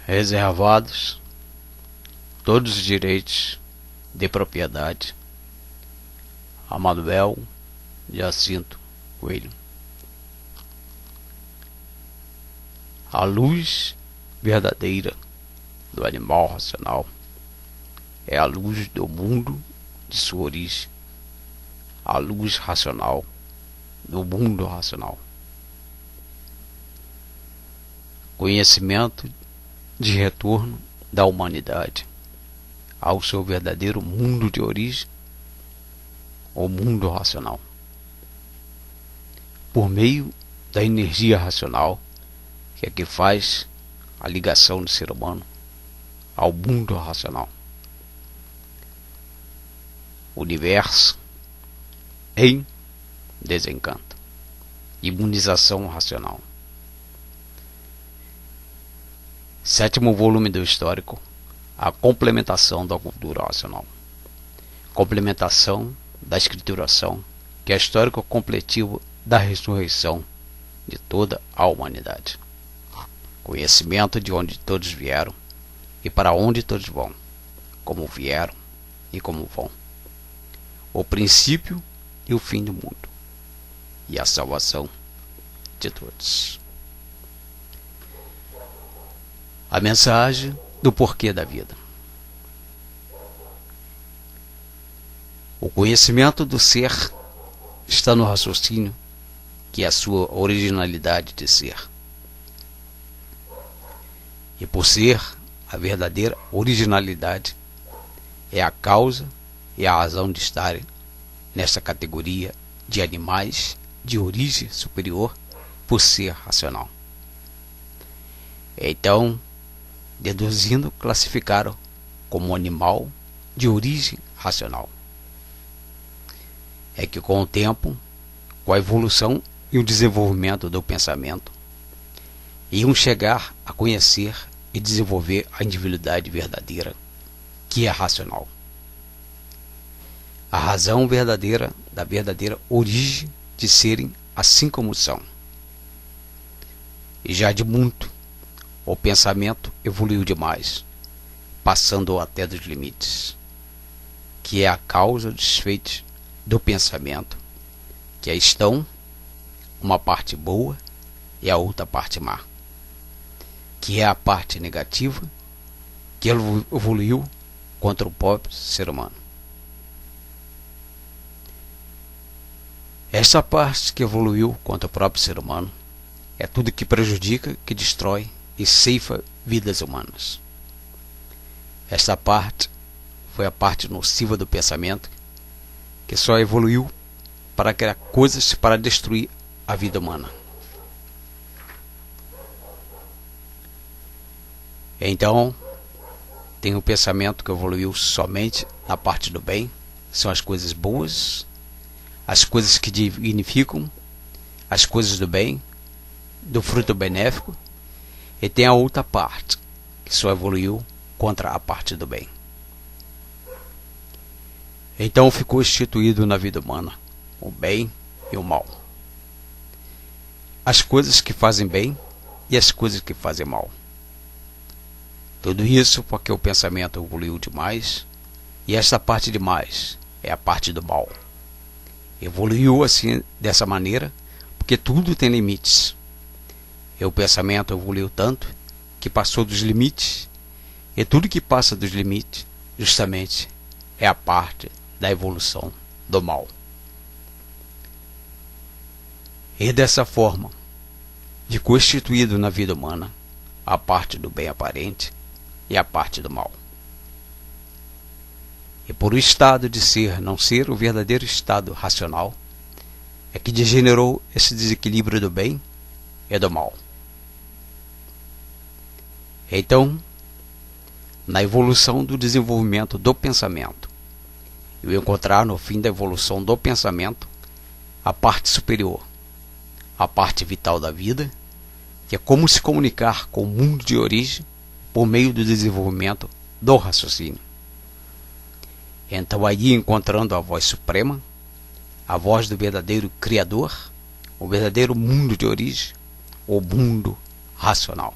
reservados todos os direitos de propriedade a Manuel Jacinto Coelho. A luz verdadeira do animal racional é a luz do mundo de sua origem, a luz racional do mundo racional. Conhecimento de retorno da humanidade ao seu verdadeiro mundo de origem, o mundo racional, por meio da energia racional, que é que faz a ligação do ser humano ao mundo racional. Universo em desencanto. Imunização racional. 7º volume do histórico, a complementação da cultura racional. Complementação da escrituração, que é histórico completivo da ressurreição de toda a humanidade. Conhecimento de onde todos vieram e para onde todos vão, como vieram e como vão. O princípio e o fim do mundo e a salvação de todos. A mensagem do porquê da vida. O conhecimento do ser está no raciocínio, que é a sua originalidade de ser. E por ser a verdadeira originalidade, é a causa e a razão de estarem nesta categoria de animais de origem superior por ser racional. Então, deduzindo, classificaram como animal de origem racional. É que com o tempo, com a evolução e o desenvolvimento do pensamento, iam chegar a conhecer e desenvolver a individualidade verdadeira, que é racional. A razão verdadeira da verdadeira origem de serem assim como são. E já de muito, o pensamento evoluiu demais, passando até dos limites, que é a causa dos feitos do pensamento, que aí estão uma parte boa e a outra parte má, que é a parte negativa que evoluiu contra o próprio ser humano. Essa parte que evoluiu contra o próprio ser humano é tudo que prejudica, que destrói e ceifa vidas humanas. Esta parte foi a parte nociva do pensamento, que só evoluiu para criar coisas para destruir a vida humana. Então, tem o pensamento que evoluiu somente na parte do bem, são as coisas boas, as coisas que dignificam, as coisas do bem, do fruto benéfico, e tem a outra parte, que só evoluiu contra a parte do bem. Então ficou instituído na vida humana o bem e o mal, as coisas que fazem bem e as coisas que fazem mal. Tudo isso porque o pensamento evoluiu demais, e essa parte demais é a parte do mal. Evoluiu assim, dessa maneira, porque tudo tem limites. E o pensamento evoluiu tanto que passou dos limites, e tudo que passa dos limites, justamente, é a parte da evolução do mal. E dessa forma, de constituído na vida humana a parte do bem aparente e a parte do mal. E por o estado de ser não ser o verdadeiro estado racional, é que degenerou esse desequilíbrio do bem e do mal. Então, na evolução do desenvolvimento do pensamento, e encontrar no fim da evolução do pensamento a parte superior, a parte vital da vida, que é como se comunicar com o mundo de origem por meio do desenvolvimento do raciocínio. Então aí, encontrando a voz suprema, a voz do verdadeiro Criador, o verdadeiro mundo de origem, o mundo racional.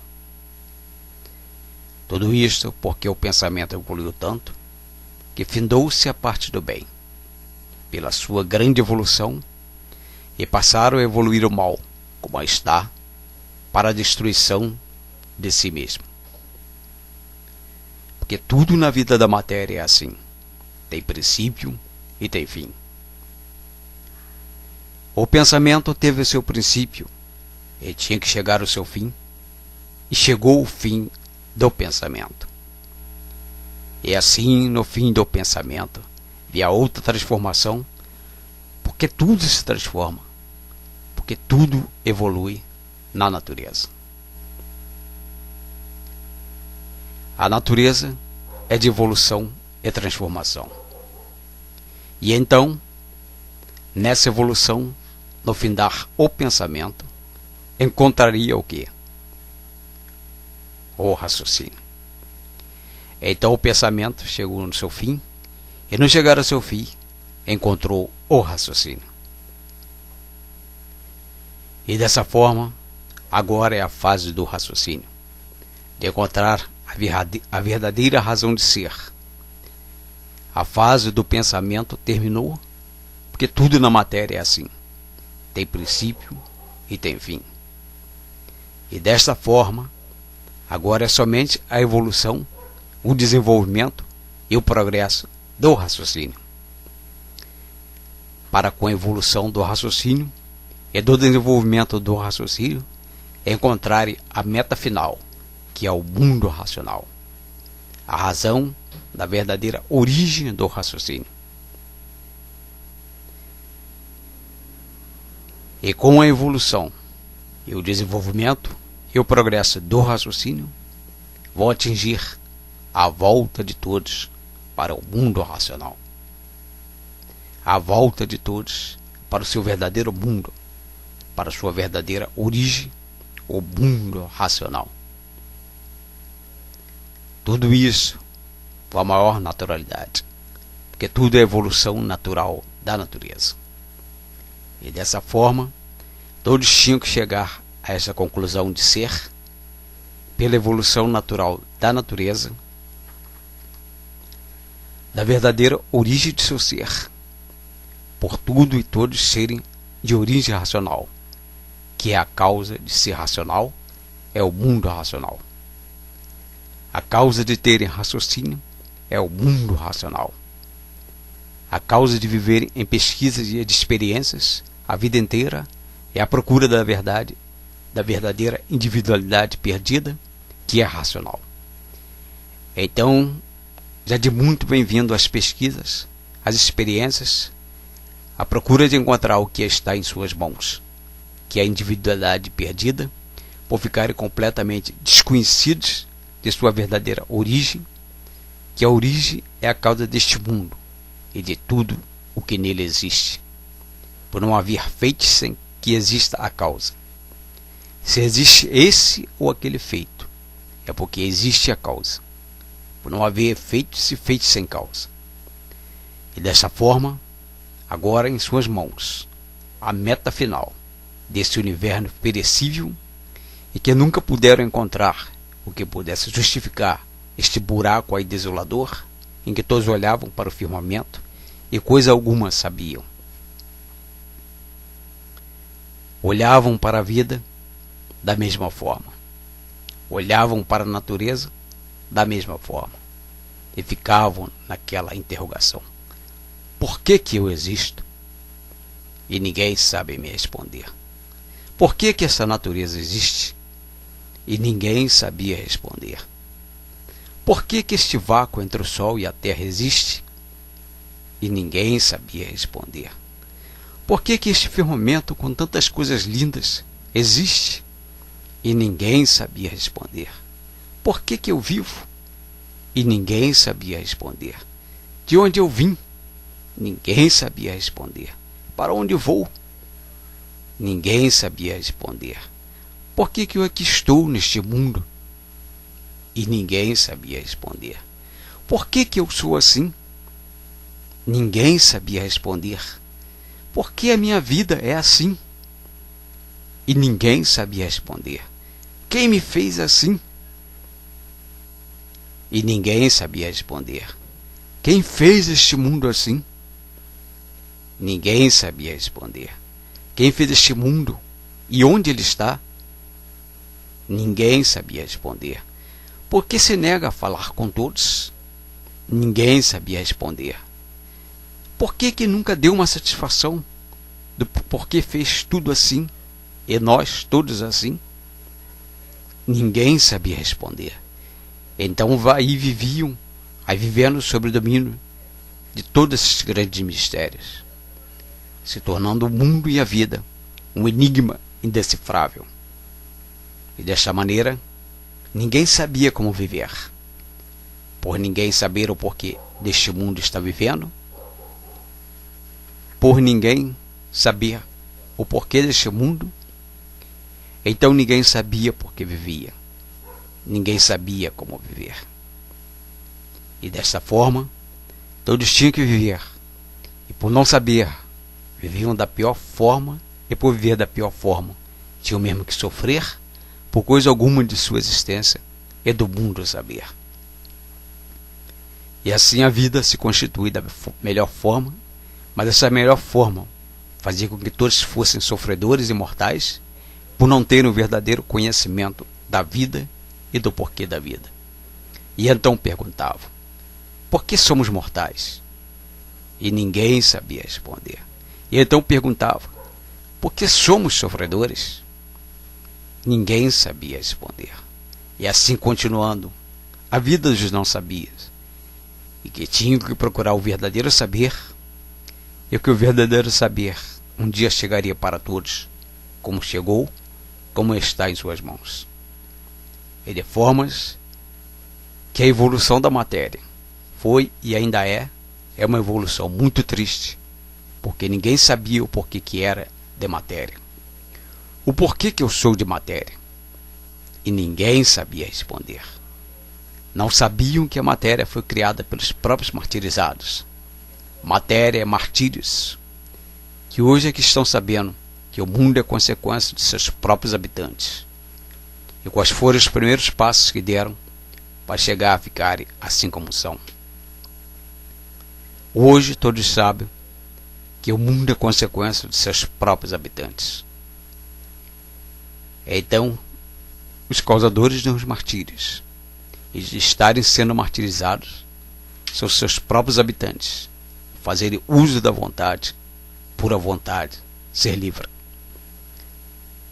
Tudo isto porque o pensamento evoluiu tanto que findou-se a parte do bem, pela sua grande evolução, e passaram a evoluir o mal, como está, para a destruição de si mesmo. Porque tudo na vida da matéria é assim, tem princípio e tem fim. O pensamento teve o seu princípio e tinha que chegar ao seu fim, e chegou o fim do pensamento. E assim, no fim do pensamento, via outra transformação, porque tudo se transforma, porque tudo evolui na natureza. A natureza é de evolução e transformação. E então, nessa evolução, no findar o pensamento, encontraria o quê? O raciocínio. Então o pensamento chegou no seu fim, e no chegar ao seu fim, encontrou o raciocínio. E dessa forma, agora é a fase do raciocínio, de encontrar a verdadeira razão de ser. A fase do pensamento terminou, porque tudo na matéria é assim, tem princípio e tem fim. E desta forma, agora é somente a evolução, o desenvolvimento e o progresso do raciocínio. Para com a evolução do raciocínio e do desenvolvimento do raciocínio, encontrar a meta final, que é o mundo racional, a razão da verdadeira origem do raciocínio. E com a evolução e o desenvolvimento e o progresso do raciocínio, vão atingir a volta de todos para o mundo racional. A volta de todos para o seu verdadeiro mundo, para a sua verdadeira origem, o mundo racional. Tudo isso com a maior naturalidade, porque tudo é evolução natural da natureza. E dessa forma, todos tinham que chegar a essa conclusão de ser, pela evolução natural da natureza, da verdadeira origem de seu ser, por tudo e todos serem de origem racional, que é a causa de ser racional, é o mundo racional. A causa de terem raciocínio é o mundo racional. A causa de viverem em pesquisas e de experiências a vida inteira é a procura da verdade, da verdadeira individualidade perdida, que é racional. Então, já de muito bem-vindo às pesquisas, às experiências, a procura de encontrar o que está em suas mãos, que é a individualidade perdida, por ficarem completamente desconhecidos de sua verdadeira origem, que a origem é a causa deste mundo e de tudo o que nele existe, por não haver feito sem que exista a causa. Se existe esse ou aquele feito, é porque existe a causa, por não haver efeito se feito sem causa. E dessa forma, agora em suas mãos, a meta final desse universo perecível, e que nunca puderam encontrar o que pudesse justificar este buraco aí desolador, em que todos olhavam para o firmamento e coisa alguma sabiam. Olhavam para a vida da mesma forma, olhavam para a natureza da mesma forma, e ficavam naquela interrogação: por que eu existo? E ninguém sabe me responder. Por que essa natureza existe? E ninguém sabia responder. Por que este vácuo entre o Sol e a Terra existe? E ninguém sabia responder. Por que este firmamento com tantas coisas lindas existe? E ninguém sabia responder. Por que eu vivo? E ninguém sabia responder. De onde eu vim? Ninguém sabia responder. Para onde vou? Ninguém sabia responder. Por que eu aqui estou neste mundo? E ninguém sabia responder. Por que eu sou assim? Ninguém sabia responder. Por que a minha vida é assim? E ninguém sabia responder. Quem me fez assim? E ninguém sabia responder. Quem fez este mundo assim? Ninguém sabia responder. Quem fez este mundo? E onde ele está? Ninguém sabia responder. Por que se nega a falar com todos? Ninguém sabia responder. Por que nunca deu uma satisfação do porquê fez tudo assim e nós todos assim? Ninguém sabia responder. Então aí viviam, vivendo sob o domínio de todos esses grandes mistérios, se tornando o mundo e a vida um enigma indecifrável. E desta maneira, ninguém sabia como viver. Por ninguém saber o porquê deste mundo está vivendo, por ninguém saber o porquê deste mundo, então ninguém sabia por que vivia. Ninguém sabia como viver. E desta forma, todos tinham que viver. E por não saber, viviam da pior forma, e por viver da pior forma, tinham mesmo que sofrer por coisa alguma de sua existência e do mundo saber. E assim a vida se constitui da melhor forma, mas essa melhor forma fazia com que todos fossem sofredores e mortais por não terem o verdadeiro conhecimento da vida e do porquê da vida. E então perguntavam: por que somos mortais? E ninguém sabia responder. E então perguntavam: por que somos sofredores? Ninguém sabia responder. E assim continuando, a vida dos não sabias, e que tinham que procurar o verdadeiro saber, e que o verdadeiro saber um dia chegaria para todos, como chegou, como está em suas mãos. E de formas que a evolução da matéria foi e ainda é uma evolução muito triste, porque ninguém sabia o porquê que era de matéria. O porquê que eu sou de matéria? E ninguém sabia responder. Não sabiam que a matéria foi criada pelos próprios martirizados. Matéria é martírios, que hoje é que estão sabendo que o mundo é consequência de seus próprios habitantes. E quais foram os primeiros passos que deram para chegar a ficarem assim como são. Hoje todos sabem que o mundo é consequência de seus próprios habitantes. Então, os causadores dos martírios e de estarem sendo martirizados são seus próprios habitantes, fazerem uso da vontade, pura vontade, ser livre.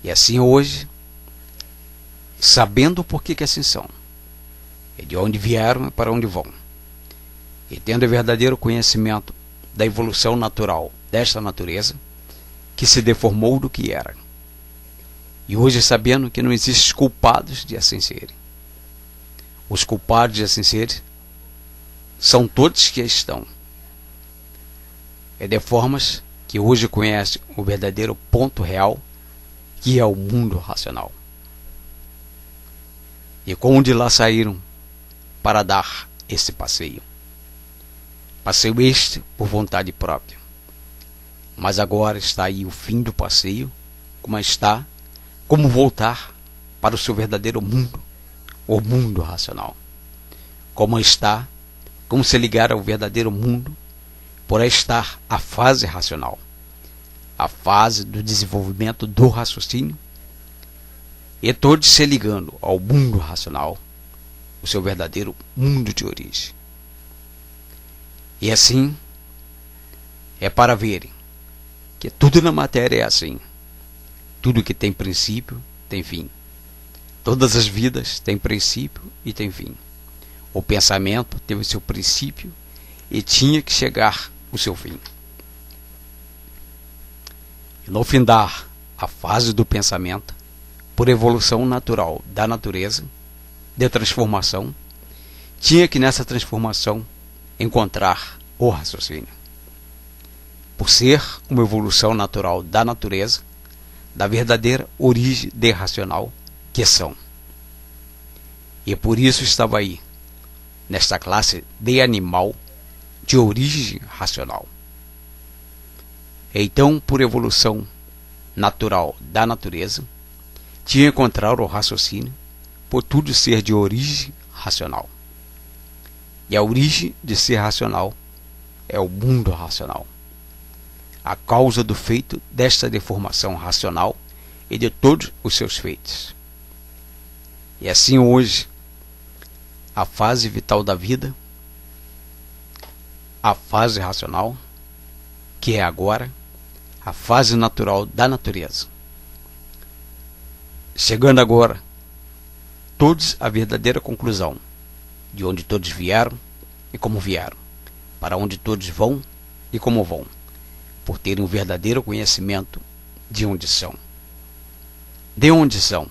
E assim hoje, sabendo por que assim são, e de onde vieram e para onde vão, e tendo o verdadeiro conhecimento da evolução natural desta natureza, que se deformou do que era, e hoje sabendo que não existem culpados de assim serem. Os culpados de assim serem são todos que estão. É de formas que hoje conhecem o verdadeiro ponto real, que é o mundo racional. E como de lá saíram para dar esse passeio. Passeio este por vontade própria. Mas agora está aí o fim do passeio, como voltar para o seu verdadeiro mundo, o mundo racional. Como se ligar ao verdadeiro mundo, por estar a fase racional, a fase do desenvolvimento do raciocínio, e todos se ligando ao mundo racional, o seu verdadeiro mundo de origem. E assim, é para verem que tudo na matéria é assim. Tudo que tem princípio, tem fim. Todas as vidas têm princípio e têm fim. O pensamento teve seu princípio e tinha que chegar o seu fim. E no findar a fase do pensamento, por evolução natural da natureza, de transformação, tinha que nessa transformação encontrar o raciocínio. Por ser uma evolução natural da natureza, da verdadeira origem de racional que são. E por isso estava aí, nesta classe de animal de origem racional. Então, por evolução natural da natureza, tinha que encontrar o raciocínio, por tudo ser de origem racional. E a origem de ser racional é o mundo racional. A causa do feito desta deformação racional e de todos os seus feitos. E assim hoje, a fase vital da vida, a fase racional, que é agora a fase natural da natureza. Chegando agora, todos à verdadeira conclusão de onde todos vieram e como vieram, para onde todos vão e como vão, por terem um verdadeiro conhecimento de onde são. De onde são?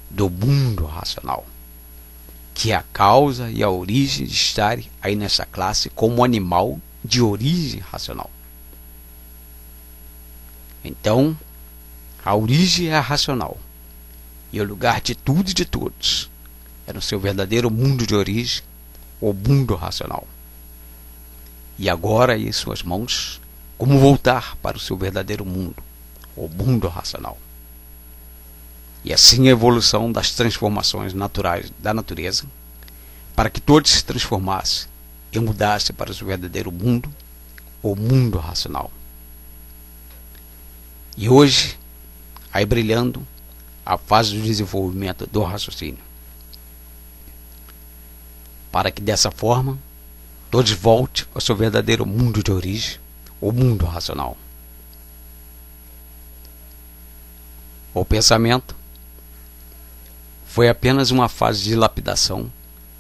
Do mundo racional, que é a causa e a origem de estar aí nessa classe como animal de origem racional. Então, a origem é a racional, e o lugar de tudo e de todos é no seu verdadeiro mundo de origem, o mundo racional. E agora em suas mãos, como voltar para o seu verdadeiro mundo, o mundo racional. E assim a evolução das transformações naturais da natureza, para que todos se transformassem e mudassem para o seu verdadeiro mundo, o mundo racional. E hoje, aí brilhando a fase do desenvolvimento do raciocínio, para que dessa forma todos voltem ao seu verdadeiro mundo de origem, o mundo racional. O pensamento foi apenas uma fase de lapidação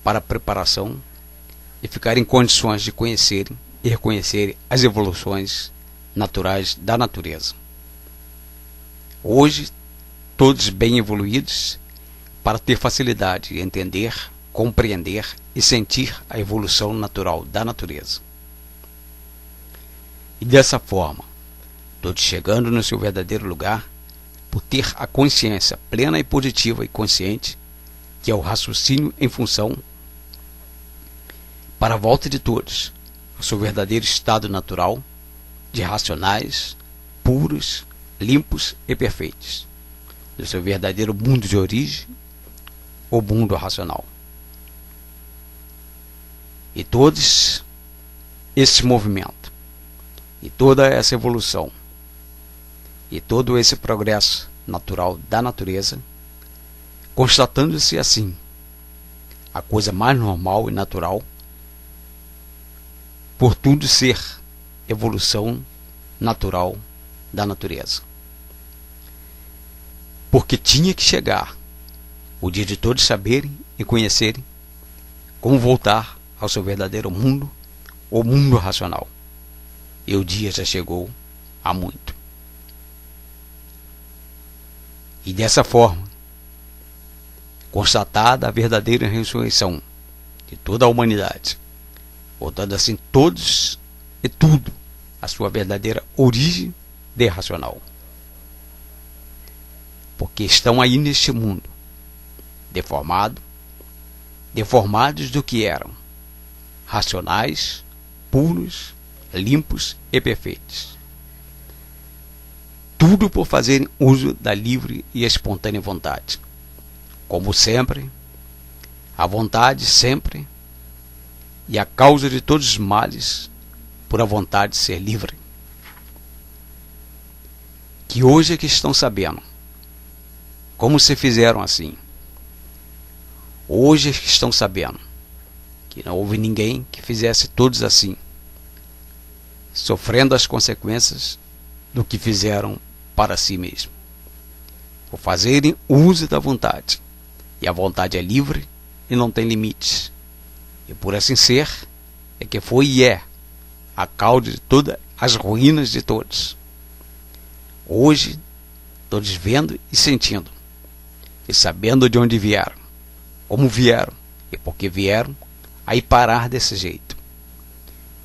para a preparação e ficar em condições de conhecerem e reconhecerem as evoluções naturais da natureza. Hoje, todos bem evoluídos para ter facilidade de entender, compreender e sentir a evolução natural da natureza. E dessa forma, todos chegando no seu verdadeiro lugar, por ter a consciência plena e positiva e consciente, que é o raciocínio em função, para a volta de todos, ao seu verdadeiro estado natural, de racionais, puros, limpos e perfeitos, do seu verdadeiro mundo de origem, o mundo racional. E todos esse movimento, e toda essa evolução, e todo esse progresso natural da natureza, constatando-se assim a coisa mais normal e natural, por tudo ser evolução natural da natureza. Porque tinha que chegar o dia de todos saberem e conhecerem como voltar ao seu verdadeiro mundo, o mundo racional. E o dia já chegou há muito. E dessa forma, constatada a verdadeira ressurreição de toda a humanidade, voltando assim todos e tudo à sua verdadeira origem de racional. Porque estão aí neste mundo, deformados do que eram, racionais, puros, limpos e perfeitos. Tudo por fazerem uso da livre e espontânea vontade. Como sempre, a vontade sempre, e a causa de todos os males, por a vontade de ser livre. Que hoje é que estão sabendo como se fizeram assim. Hoje é que estão sabendo que não houve ninguém que fizesse todos assim, sofrendo as consequências do que fizeram para si mesmo, por fazerem uso da vontade. E a vontade é livre e não tem limites. E por assim ser, é que foi e é a causa de todas as ruínas de todos. Hoje, todos vendo e sentindo, e sabendo de onde vieram, como vieram e por que vieram, aí parar desse jeito.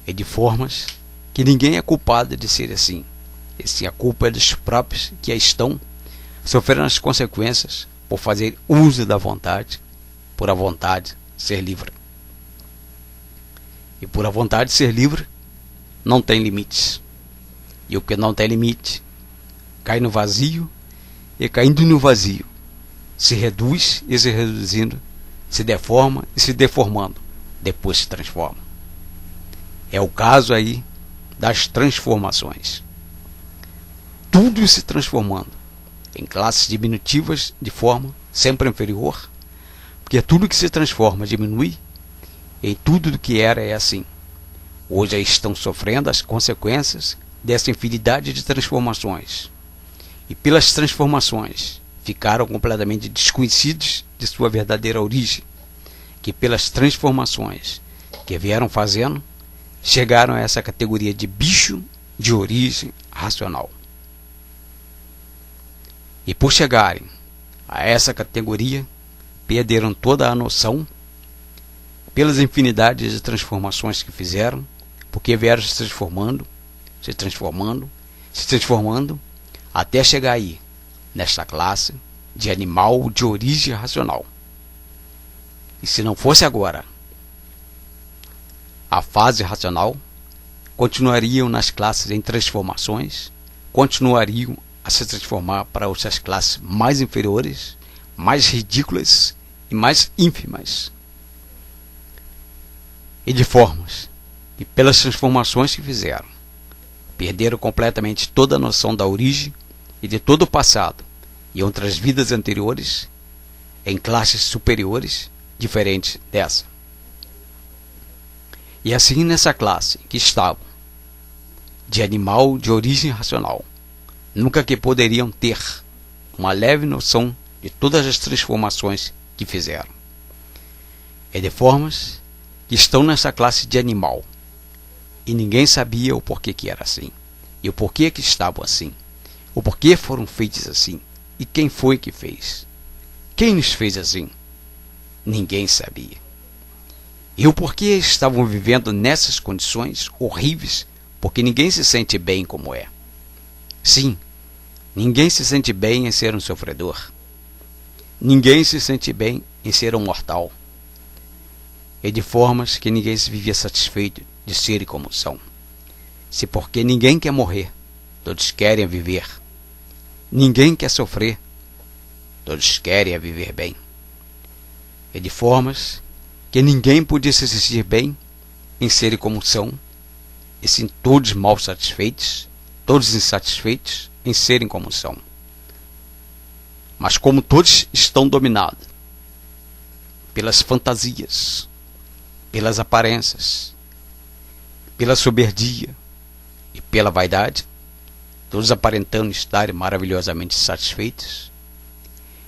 E de formas que ninguém é culpado de ser assim. E sim, a culpa é dos próprios que aí estão sofrendo as consequências por fazer uso da vontade, por a vontade ser livre. E por a vontade ser livre, não tem limites. E o que não tem limite, cai no vazio, e caindo no vazio, se reduz e se reduzindo, se deforma e se deformando, depois se transforma. É o caso aí das transformações. Tudo se transformando em classes diminutivas de forma sempre inferior, porque tudo que se transforma diminui, e tudo do que era é assim. Hoje estão sofrendo as consequências dessa infinidade de transformações, e pelas transformações ficaram completamente desconhecidos de sua verdadeira origem, que pelas transformações que vieram fazendo, chegaram a essa categoria de bicho de origem racional. E por chegarem a essa categoria, perderam toda a noção pelas infinidades de transformações que fizeram, porque vieram se transformando, até chegar aí, nesta classe de animal de origem racional. E se não fosse agora a fase racional, continuariam nas classes em transformações, continuariam a se transformar para outras classes mais inferiores, mais ridículas e mais ínfimas. E de formas que, pelas transformações que fizeram, perderam completamente toda a noção da origem e de todo o passado e outras vidas anteriores em classes superiores diferentes dessa. E assim, nessa classe que estavam de animal de origem racional, nunca que poderiam ter uma leve noção de todas as transformações que fizeram. É de formas que estão nessa classe de animal, e ninguém sabia o porquê que era assim, e o porquê que estavam assim, o porquê foram feitos assim, e quem foi que fez. Quem nos fez assim? Ninguém sabia. E o porquê estavam vivendo nessas condições horríveis, porque ninguém se sente bem como é. Sim, ninguém se sente bem em ser um sofredor. Ninguém se sente bem em ser um mortal. E de formas que ninguém se vivia satisfeito de ser como são. Se porque ninguém quer morrer, todos querem viver. Ninguém quer sofrer, todos querem viver bem. E de formas que ninguém podia se sentir bem em serem como são, e sim todos mal satisfeitos, todos insatisfeitos em serem como são. Mas como todos estão dominados pelas fantasias, pelas aparências, pela soberdia e pela vaidade, todos aparentando estarem maravilhosamente satisfeitos,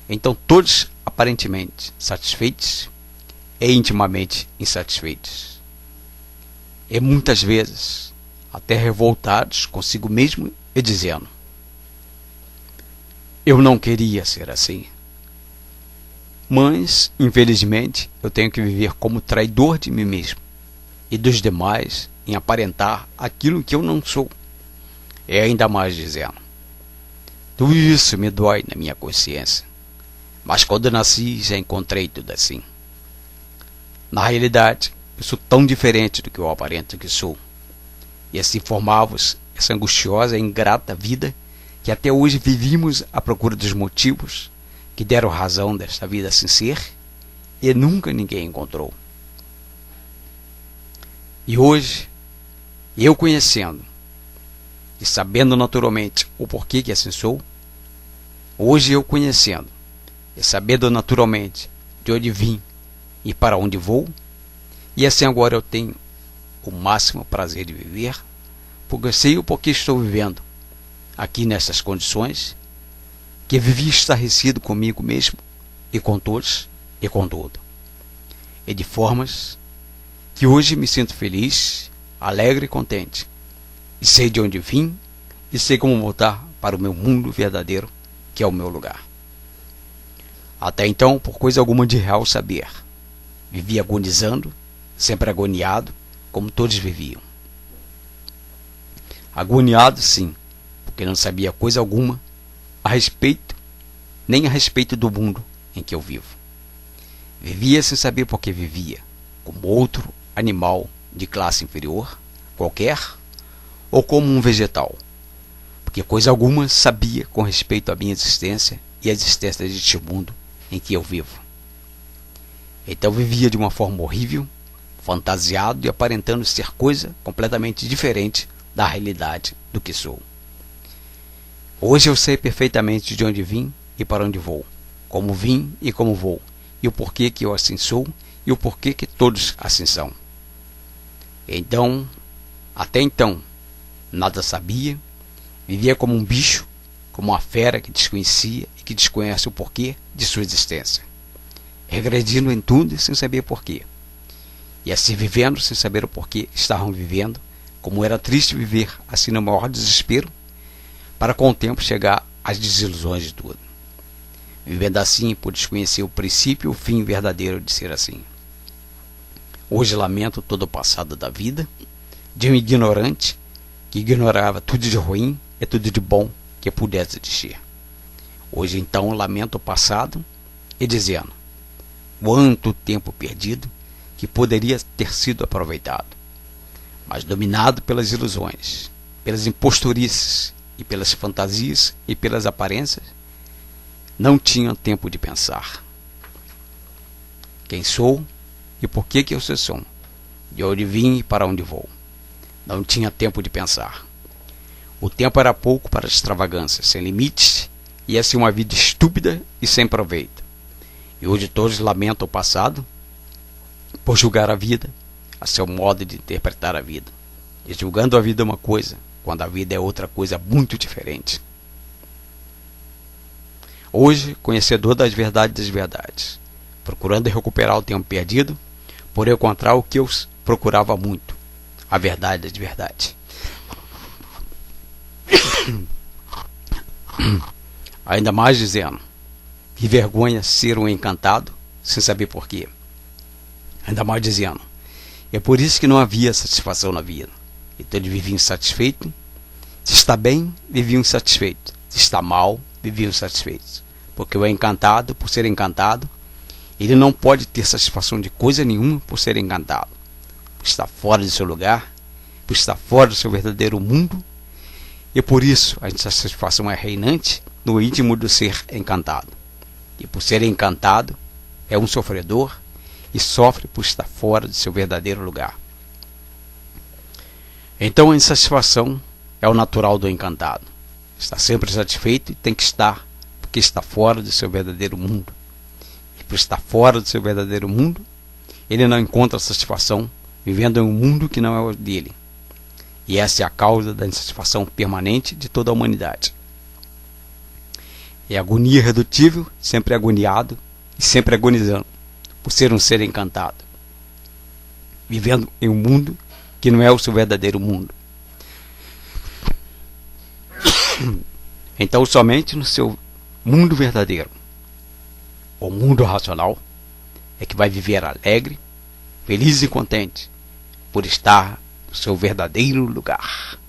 então todos aparentemente satisfeitos e intimamente insatisfeitos, e muitas vezes até revoltados consigo mesmo e dizendo: eu não queria ser assim, mas infelizmente eu tenho que viver como traidor de mim mesmo e dos demais em aparentar aquilo que eu não sou. E ainda mais dizendo: tudo isso me dói na minha consciência, mas quando nasci já encontrei tudo assim. Na realidade, eu sou tão diferente do que eu aparento que sou. E assim formávamos essa angustiosa e ingrata vida que até hoje vivimos à procura dos motivos que deram razão desta vida assim ser, e nunca ninguém encontrou. E hoje, eu conhecendo e sabendo naturalmente o porquê que assim sou, hoje eu conhecendo e sabendo naturalmente de onde vim e para onde vou, e assim agora eu tenho o máximo prazer de viver, porque eu sei o porquê estou vivendo aqui nessas condições, que vivi estarrecido comigo mesmo e com todos e com tudo, e de formas que hoje me sinto feliz, alegre e contente, e sei de onde vim e sei como voltar para o meu mundo verdadeiro, que é o meu lugar. Até então, por coisa alguma de real saber, vivia agonizando, sempre agoniado, como todos viviam. Agoniado, sim, porque não sabia coisa alguma a respeito, nem a respeito do mundo em que eu vivo. Vivia sem saber por que vivia, como outro animal de classe inferior, qualquer, ou como um vegetal, porque coisa alguma sabia com respeito à minha existência e à existência deste mundo em que eu vivo. Então vivia de uma forma horrível, fantasiado e aparentando ser coisa completamente diferente da realidade do que sou. Hoje eu sei perfeitamente de onde vim e para onde vou, como vim e como vou, e o porquê que eu assim sou e o porquê que todos assim são. Então, até então, nada sabia, vivia como um bicho, como uma fera que desconhecia e que desconhece o porquê de sua existência, regredindo em tudo sem saber porquê, e assim vivendo sem saber o porquê estavam vivendo, como era triste viver assim no maior desespero, para com o tempo chegar às desilusões de tudo. Vivendo assim por desconhecer o princípio e o fim verdadeiro de ser assim. Hoje lamento todo o passado da vida, de um ignorante que ignorava tudo de ruim e tudo de bom que pudesse existir. Hoje então lamento o passado e dizendo, quanto tempo perdido que poderia ter sido aproveitado, mas dominado pelas ilusões, pelas impostorices e pelas fantasias e pelas aparências, não tinha tempo de pensar. Quem sou e por que eu sou, de onde vim e para onde vou. Não tinha tempo de pensar. O tempo era pouco para extravagâncias sem limites e assim uma vida estúpida e sem proveito. E hoje todos lamentam o passado por julgar a vida a seu modo de interpretar a vida, e julgando a vida uma coisa, quando a vida é outra coisa muito diferente. Hoje, conhecedor das verdades, procurando recuperar o tempo perdido, por encontrar o que eu procurava muito, a verdade das verdades. Ainda mais dizendo, que vergonha ser um encantado sem saber porquê. Ainda mais dizendo, é por isso que não havia satisfação na vida. Então ele vivia insatisfeito. Se está bem, vivia insatisfeito. Se está mal, vivia insatisfeito. Porque o encantado, por ser encantado, ele não pode ter satisfação de coisa nenhuma por ser encantado. Por estar fora de seu lugar, por estar fora do seu verdadeiro mundo. E por isso a insatisfação é reinante no íntimo do ser encantado. E por ser encantado, é um sofredor e sofre por estar fora de seu verdadeiro lugar. Então a insatisfação é o natural do encantado. Está sempre satisfeito e tem que estar, porque está fora do seu verdadeiro mundo. E por estar fora do seu verdadeiro mundo, ele não encontra satisfação vivendo em um mundo que não é o dele. E essa é a causa da insatisfação permanente de toda a humanidade. É agonia irredutível, sempre agoniado e sempre agonizando, por ser um ser encantado, vivendo em um mundo que não é o seu verdadeiro mundo. Então somente no seu mundo verdadeiro, o mundo racional, é que vai viver alegre, feliz e contente, por estar no seu verdadeiro lugar.